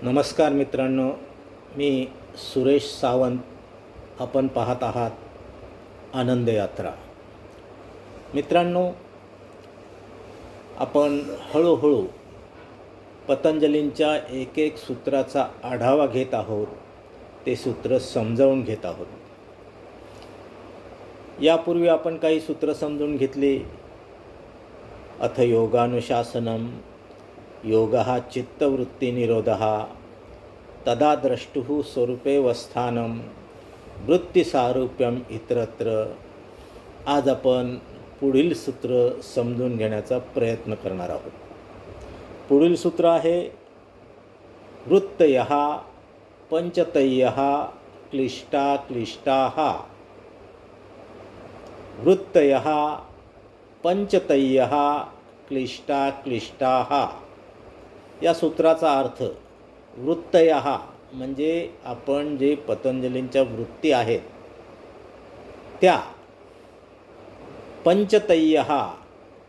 नमस्कार मित्रांनो, मी सुरेश सावंत. आपण पाहत आहात आनंद यात्रा. मित्रांनो, आपण हळूहळू पतंजलींच्या एक एक सूत्राचा आढावा घेत आहोत. ते सूत्र समजावून घेत आहोत. यापूर्वी आपण काही सूत्र समजून घेतली. अथ योगानुशासनम, योगः चित्तवृत्तिनिरोधः, तदा द्रष्टुः स्वरूपेवस्थानम, वृत्तिसारूप्यम इतरत्र. आज आपण पुढील सूत्र समजून घेण्याचा प्रयत्न करणार आहोत. पुढील सूत्र आहे वृत्तयः पंचतयः क्लिष्टा क्लिष्टाः. वृत्तयः पंचतयः क्लिष्टा क्लिष्टाः. या सूत्राचा अर्थ, वृत्तयः म्हणजे आपण जे पतंजलींच्या वृत्ती आहेत त्या, पंचतयः,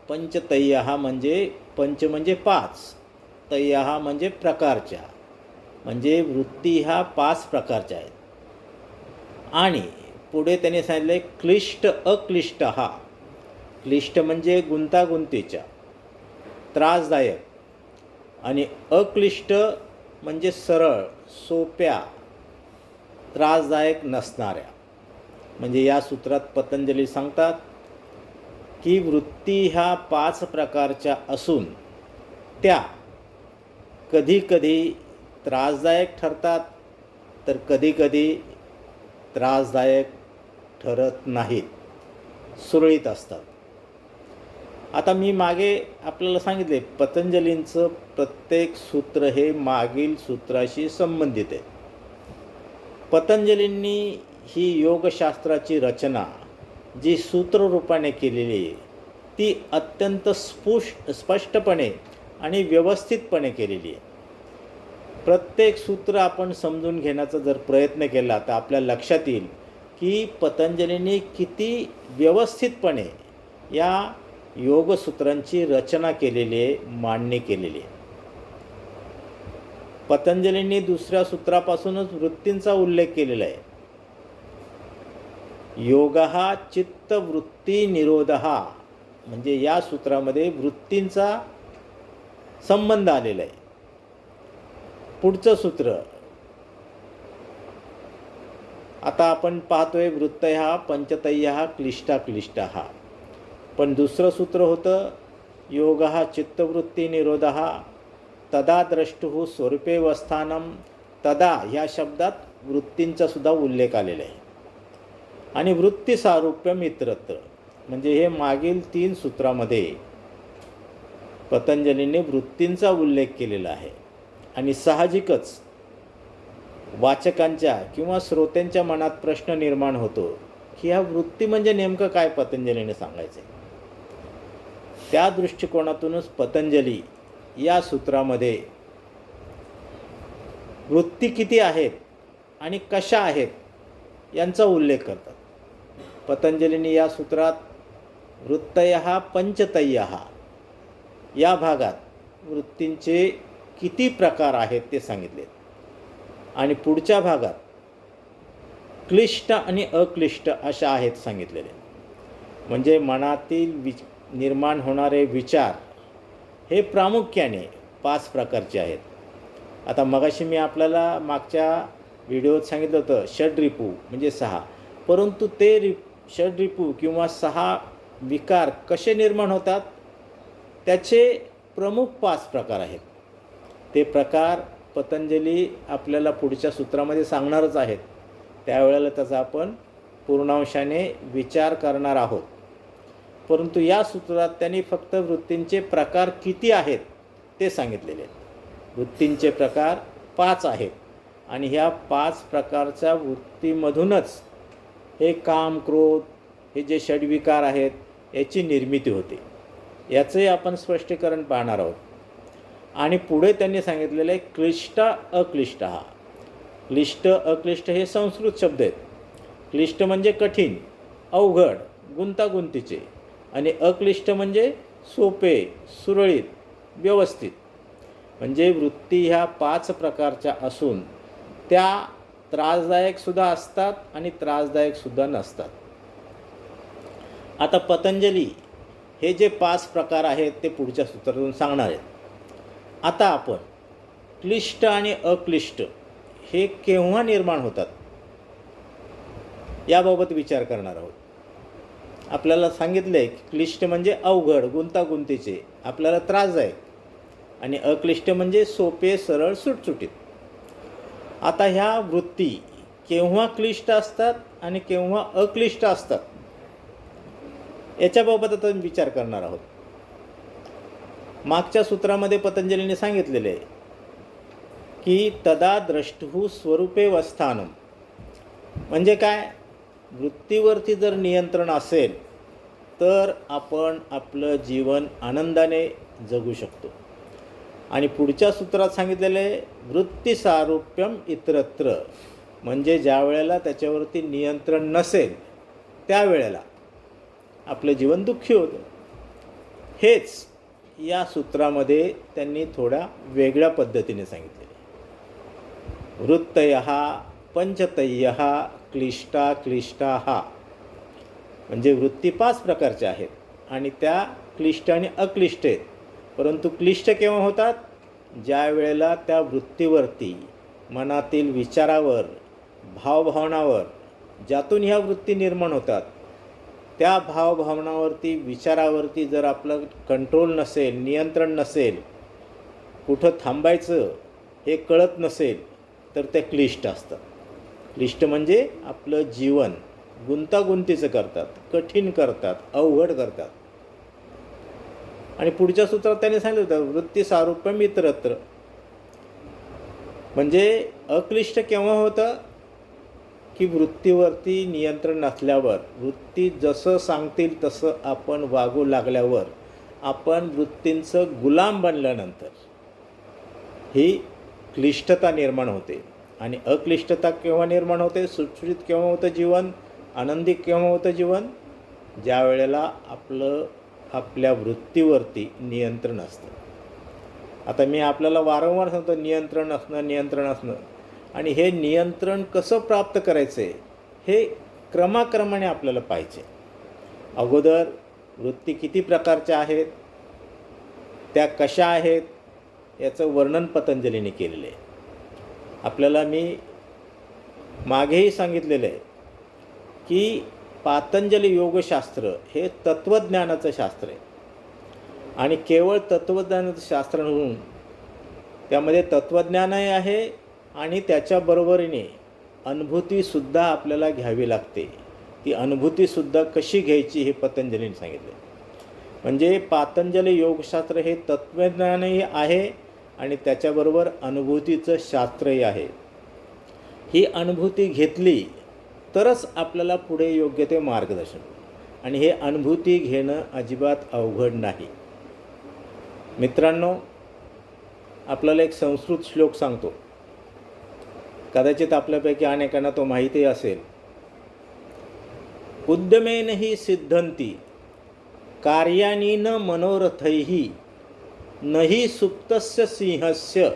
पंचतयः म्हणजे पंच म्हणजे पाच, तयः म्हणजे प्रकारच्या, म्हणजे वृत्ती ह्या 5 प्रकारच्या आहेत. आणि पुढे त्याने सांगितले क्लिष्ट अक्लिष्टः. क्लिष्ट म्हणजे गुंतागुंतीच्या, त्रासदायक, आणि अक्लिष्ट म्हणजे सरळ, सोप्या, त्रासदायक नसणाऱ्या. म्हणजे या सूत्रात पतंजली सांगतात की वृत्ती ह्या 5 प्रकारच्या असून त्या कधीकधी त्रासदायक ठरतात, तर कधीकधी त्रासदायक ठरत नाहीत, सुरळीत असतात. आता मी मागे आपल्याला सांगितले, पतंजलींचं प्रत्येक सूत्र हे मागील सूत्राशी संबंधित आहे. पतंजलींनी ही योगशास्त्राची रचना जी सूत्ररूपाने केलेली आहे ती अत्यंत स्पष्टपणे आणि व्यवस्थितपणे केलेली आहे. प्रत्येक सूत्र आपण समजून घेण्याचा जर प्रयत्न केला तर आपल्या लक्षात येईल की पतंजलींनी किती व्यवस्थितपणे या योगसूत्रांची रचना केलेली आहे, मांडणी केलेली आहे. पतंजलींनी दुसऱ्या सूत्रापासूनच वृत्तींचा उल्लेख केलेला आहे. योगः चित्तवृत्तिनिरोधः म्हणजे या सूत्रामध्ये वृत्तींचा संबंध आलेला आहे. पुढचं सूत्र आता आपण पाहतोय, वृत्तयः पंचतयः क्लिष्टा क्लिष्टाः. पण दुसरं सूत्र होतं योगः चित्तवृत्तिनिरोधः, तदा द्रष्टुः स्वरूपेवस्थानम. तदा ह्या शब्दात वृत्तींचा सुद्धा उल्लेख आलेला आहे. आणि वृत्तिसारूप्यम इतरत्र म्हणजे हे मागील 3 सूत्रामध्ये पतंजलीने वृत्तींचा उल्लेख केलेला आहे. आणि साहजिकच वाचकांच्या किंवा श्रोत्यांच्या मनात प्रश्न निर्माण होतो की ह्या वृत्ती म्हणजे नेमकं काय पतंजलीने सांगायचं आहे. त्या दृष्टिकोनातूनच पतंजली या सूत्रामध्ये वृत्ती किती आहेत आणि कशा आहेत यांचा उल्लेख करतात. पतंजलीने या सूत्रात वृत्तयः पंचतयः या भागात वृत्तींचे किती प्रकार आहेत ते सांगितलेत. आणि पुढच्या भागात क्लिष्ट आणि अक्लिष्ट अशा आहेत सांगितलेले. म्हणजे मनातील निर्माण होणारे विचार हे प्रामुख्याने 5 प्रकारचे आहेत. आता मगाशी मी आपल्याला मागच्या व्हिडिओत सांगितलं होतं षड्रिपू म्हणजे 6, परंतु ते षड्रिपू किंवा 6 विकार कसे निर्माण होतात त्याचे प्रमुख 5 प्रकार आहेत. ते प्रकार पतंजली आपल्याला पुढच्या सूत्रामध्ये सांगणारच आहेत. त्यावेळेला त्याचा आपण पूर्णांशाने विचार करणार आहोत. परंतु या सूत्रात त्यांनी फक्त वृत्तींचे प्रकार किती आहेत ते सांगितलेले आहेत. वृत्तींचे प्रकार 5 आहेत आणि ह्या 5 प्रकारच्या वृत्तीमधूनच हे काम क्रोध हे जे षड्विकार आहेत याची निर्मिती होते. याचंही आपण स्पष्टीकरण पाहणार आहोत. आणि पुढे त्यांनी सांगितलेलं आहे क्लिष्ट अक्लिष्टः. क्लिष्ट अक्लिष्ट हे संस्कृत शब्द आहेत. क्लिष्ट म्हणजे कठीण, अवघड, गुंतागुंतीचे, आणि अक्लिष्ट म्हणजे सोपे, सुरळीत, व्यवस्थित. म्हणजे वृत्ती ह्या 5 प्रकारच्या असून त्या त्रासदायकसुद्धा असतात आणि त्रासदायकसुद्धा नसतात. आता पतंजली हे जे 5 प्रकार आहेत ते पुढच्या सूत्रातून सांगणार आहेत. आता आपण क्लिष्ट आणि अक्लिष्ट हे केव्हा निर्माण होतात याबाबत विचार करणार आहोत. आपल्याला सांगितलं आहे की क्लिष्ट म्हणजे अवघड, गुंतागुंतीचे, आपल्याला त्रासदायक, आणि अक्लिष्ट म्हणजे सोपे, सरळ, सुटसुटीत. आता ह्या वृत्ती केव्हा क्लिष्ट असतात आणि केव्हा अक्लिष्ट असतात याच्याबाबत आता विचार करणार आहोत. मागच्या सूत्रामध्ये पतंजलीने सांगितलेले आहे की तदा द्रष्टुः स्वरूपे वस्थानम. म्हणजे काय, वृत्तीवरती जर नियंत्रण असेल तर आपण आपलं जीवन आनंदाने जगू शकतो. आणि पुढच्या सूत्रात सांगितलेले वृत्तीसारूप्यम इतरत्र, म्हणजे ज्या वेळेला त्याच्यावरती नियंत्रण नसेल त्यावेळेला आपलं जीवन दुःखी होतं. हेच या सूत्रामध्ये त्यांनी थोड्या वेगळ्या पद्धतीने सांगितलेले. वृत्तयः पंचतयः क्लिष्टा क्लिष्टाः, म्हणजे वृत्ती 5 प्रकारच्या आहेत आणि त्या क्लिष्ट आणि अक्लिष्ट आहेत. परंतु क्लिष्ट केव्हा होतात, ज्या वेळेला त्या वृत्तीवरती, मनातील विचारावर, भावभावनावर, ज्यातून ह्या वृत्ती निर्माण होतात त्या भावभावनावरती, विचारावरती जर आपलं कंट्रोल नसेल, नियंत्रण नसेल, कुठं थांबायचं हे कळत नसेल तर ते क्लिष्ट असतात. क्लिष्ट म्हणजे आपलं जीवन गुंतागुंतीचं करतात, कठीण करतात, अवघड करतात. आणि पुढच्या सूत्रात त्याने सांगितलं होतं वृत्तीसारूप्यम इतरत्र, म्हणजे अक्लिष्ट केव्हा होतं की वृत्तीवरती नियंत्रण नसल्यावर, वृत्ती जसं सांगतील तसं आपण वागू लागल्यावर, आपण वृत्तींचं गुलाम बनल्यानंतर ही क्लिष्टता निर्माण होते. आणि अक्लिष्टता केव्हा निर्माण होते, सुटसुटीत केव्हा होतं जीवन, आनंदी केव्हा होतं जीवन, ज्या वेळेला आपल्या वृत्तीवरती नियंत्रण असतं. आता मी आपल्याला वारंवार सांगतो नियंत्रण असणं. आणि हे नियंत्रण कसं प्राप्त करायचं आहे हे क्रमाक्रमाने आपल्याला पाहिजे. अगोदर वृत्ती किती प्रकारच्या आहेत, त्या कशा आहेत याचं वर्णन पतंजलीने केलेलं आहे. आपल्याला मी मागेही सांगितलेलं आहे की पातंजली योगशास्त्र हे तत्त्वज्ञानाचं शास्त्र आहे. आणि केवळ तत्त्वज्ञानाचं शास्त्र नसून त्यामध्ये तत्त्वज्ञानही आहे आणि त्याच्याबरोबरीने अनुभूतीसुद्धा आपल्याला घ्यावी लागते. ती अनुभूतीसुद्धा कशी घ्यायची हे पतंजलीने सांगितले. म्हणजे पातंजली योगशास्त्र हे तत्त्वज्ञानही आहे आणि त्याच्याबरोबर अनुभूतीचं शास्त्रही आहे. ही अनुभूती घेतली तरच आपल्याला पुढे योग्य ते मार्गदर्शन. आणि हे अनुभूती घेणं अजिबात अवघड नाही. मित्रांनो, आपल्याला एक संस्कृत श्लोक सांगतो, कदाचित आपल्यापैकी अनेकांना तो माहिती असेल. उद्यमेन हि सिद्धंती कार्यानी न मनोरथैः नहि सुप्तस्य सिंहस्य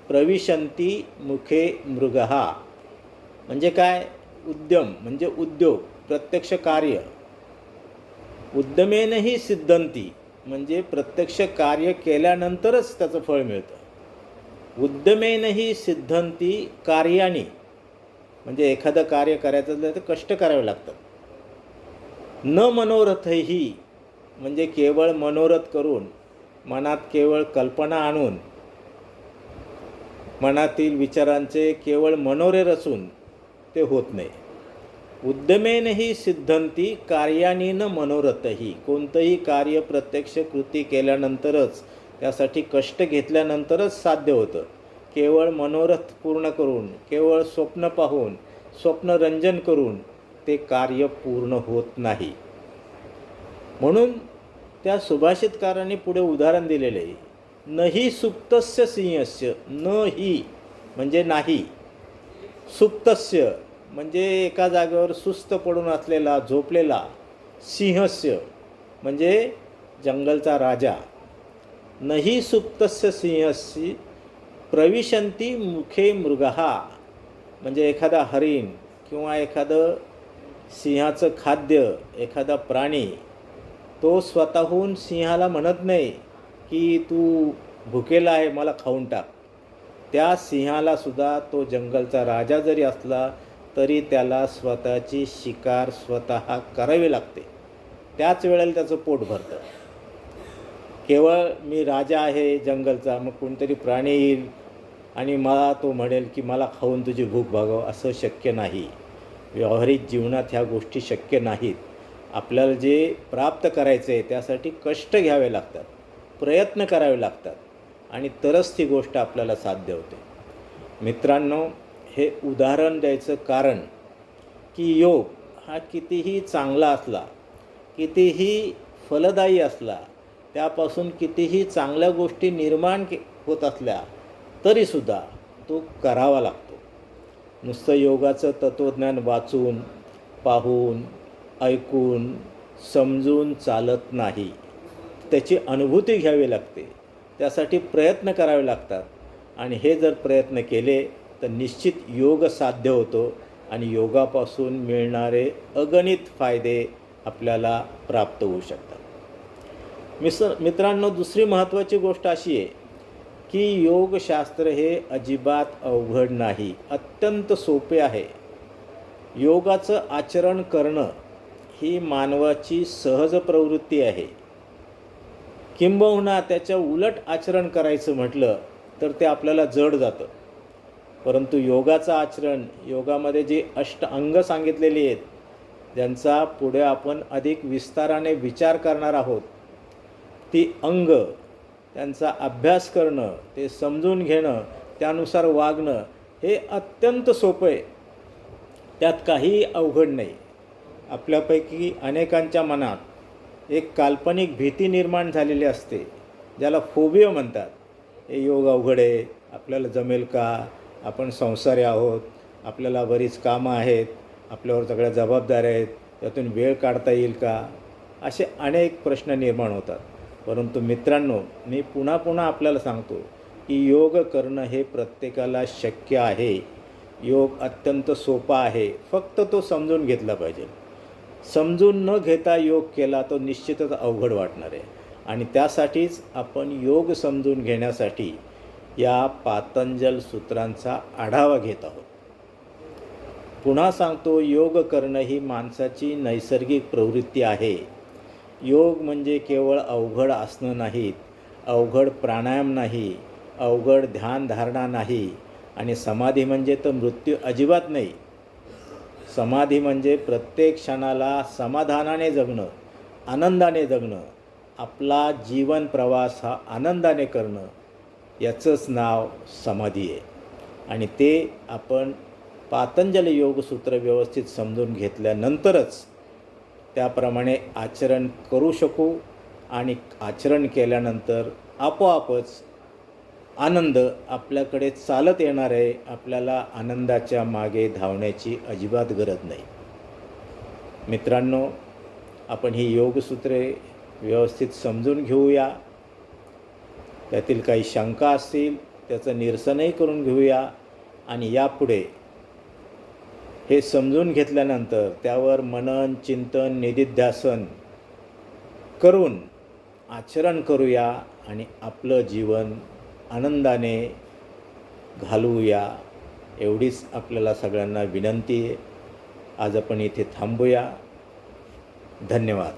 प्रविशन्ति मुखे मृगः. म्हणजे काय, उद्यम म्हणजे उद्योग, प्रत्यक्ष कार्य. उद्यमेन हि सिद्धंती म्हणजे प्रत्यक्ष कार्य केल्यानंतरच त्याचं फळ मिळतं. उद्यमेन हि सिद्धंती कार्यानी म्हणजे एखादं कार्य करायचं असलं तर कष्ट करावे लागतात. न मनोरथैः म्हणजे केवळ मनोरथ करून, मनात केवळ कल्पना आणून, मनातील विचारांचे केवळ मनोरे रचून ते होत नाही. उद्यमेन हि सिद्धंती कार्यानी न मनोरथैः, कोणतंही कार्य प्रत्यक्ष कृती केल्यानंतरच, त्यासाठी कष्ट घेतल्यानंतरच साध्य होतं. केवळ मनोरथ पूर्ण करून, केवळ स्वप्न पाहून, स्वप्नरंजन करून ते कार्य पूर्ण होत नाही. म्हणून त्या सुभाषितकारांनी पुढे उदाहरण दिलेले आहे. नहि सुप्तस्य सिंहस्य, न ही म्हणजे नाही, सुप्तस्य म्हणजे एका जागेवर सुस्त पडून असलेला, झोपलेला, सिंहस्य म्हणजे जंगलचा राजा, नहि सुप्तस्य सिंहस्य प्रविशन्ति मुखे मृगः. म्हणजे एखादा हरिण किंवा एखादं सिंहाचं खाद्य, एखादा प्राणी तो स्वतःहून सिंहाला म्हणत नाही की तू भुकेला आहे, मला खाऊन टाक. त्या सिंहालासुद्धा तो जंगलचा राजा जरी असला तरी त्याला स्वतःची शिकार स्वतः करावी लागते. त्याच वेळेला त्याचं पोट भरतं. केवळ मी राजा आहे जंगलचा, मग कोणतरी प्राणी येईल आणि मला तो म्हणेल की मला खाऊन तुझी भूक भागव, असं शक्य नाही. व्यावहारिक जीवनात ह्या गोष्टी शक्य नाहीत. आपल्याला जे प्राप्त करायचं आहे त्यासाठी कष्ट घ्यावे लागतात, प्रयत्न करावे लागतात आणि तरच ती गोष्ट आपल्याला साध्य होते. मित्रांनो, हे उदाहरण द्यायचं कारण की योग हा कितीही चांगला असला, कितीही फलदायी असला, त्यापासून कितीही चांगल्या गोष्टी निर्माण होत असल्या तरीसुद्धा तो करावा लागतो. नुसतं योगाचं तत्त्वज्ञान वाचून, पाहून, ऐकून, समजून चालत नाही. त्याची अनुभूती घ्यावी लागते. त्यासाठी प्रयत्न करावे लागतात आणि हे जर प्रयत्न केले तर निश्चित योग साध्य होतो आणि योगापासून मिळणारे अगणित फायदे आपल्याला प्राप्त होऊ शकतात. मित्रांनो, दुसरी महत्त्वाची गोष्ट अशी आहे की योगशास्त्र हे अजिबात अवघड नाही, अत्यंत सोपे आहे. योगाचं आचरण करणं ही मानवाची सहज प्रवृत्ती आहे. किंबहुना त्याच्या उलट आचरण करायचं म्हटलं तर ते आपल्याला जड जातं. परंतु योगाचं आचरण, योगामध्ये जी अंग सांगितलेली आहेत, ज्यांचा पुढे आपण अधिक विस्ताराने विचार करणार आहोत, ती अंग, त्यांचा अभ्यास करणं, ते समजून घेणं, त्यानुसार वागणं हे अत्यंत सोपं आहे. त्यात काहीही अवघड नाही. आपल्यापैकी अनेकांच्या मनात एक काल्पनिक भीती निर्माण झालेली असते, ज्याला फोबिया म्हणतात. हे योग अवघड आहे, आपल्याला जमेल का, आपण संसारी आहोत, आपल्याला बरीच कामं आहेत, आपल्यावर सगळ्या जबाबदाऱ्या आहेत, त्यातून वेळ काढता येईल का, असे अनेक प्रश्न निर्माण होतात. परंतु मित्रांनो, मी पुन्हा पुन्हा आपल्याला सांगतो की योग करणं हे प्रत्येकाला शक्य आहे. योग अत्यंत सोपा आहे, फक्त तो समजून घेतला पाहिजे. समजून न घेता योग केला तो निश्चितच अवघड वाटणार आहे. आणि त्यासाठीच आपण योग समजून घेण्यासाठी या पातंजल सूत्रांचा आढावा घेत आहोत. पुन्हा सांगतो, योग करणं ही माणसाची नैसर्गिक प्रवृत्ती आहे. योग म्हणजे केवळ अवघड आसनं नाहीत, अवघड प्राणायाम नाही, अवघड ध्यानधारणा नाही आणि समाधी म्हणजे तर मृत्यू अजिबात नाही. समाधी म्हणजे प्रत्येक क्षणाला समाधानाने जगणं, आनंदाने जगणं, आपला जीवन प्रवास हा आनंदाने करणं, याचंच नाव समाधी आहे. आणि ते आपण पातंजली योगसूत्र व्यवस्थित समजून घेतल्यानंतरच त्याप्रमाणे आचरण करू शकू आणि आचरण केल्यानंतर आपोआपच आनंद आपल्याकडे चालत येणार आहे. आपल्याला आनंदाच्या मागे धावण्याची अजिबात गरज नाही. मित्रांनो, आपण ही योगसूत्रे व्यवस्थित समजून घेऊया. त्यातील काही शंका असतील त्याचं निरसनही करून घेऊया आणि यापुढे हे समजून घेतल्यानंतर त्यावर मनन, चिंतन, निदिध्यासन करून आचरण करूया आणि आपलं जीवन आनंदाने घालवूया, एवढीच आपल्याला सगळ्यांना विनंती आहे. आज आपण इथे थांबूया. धन्यवाद.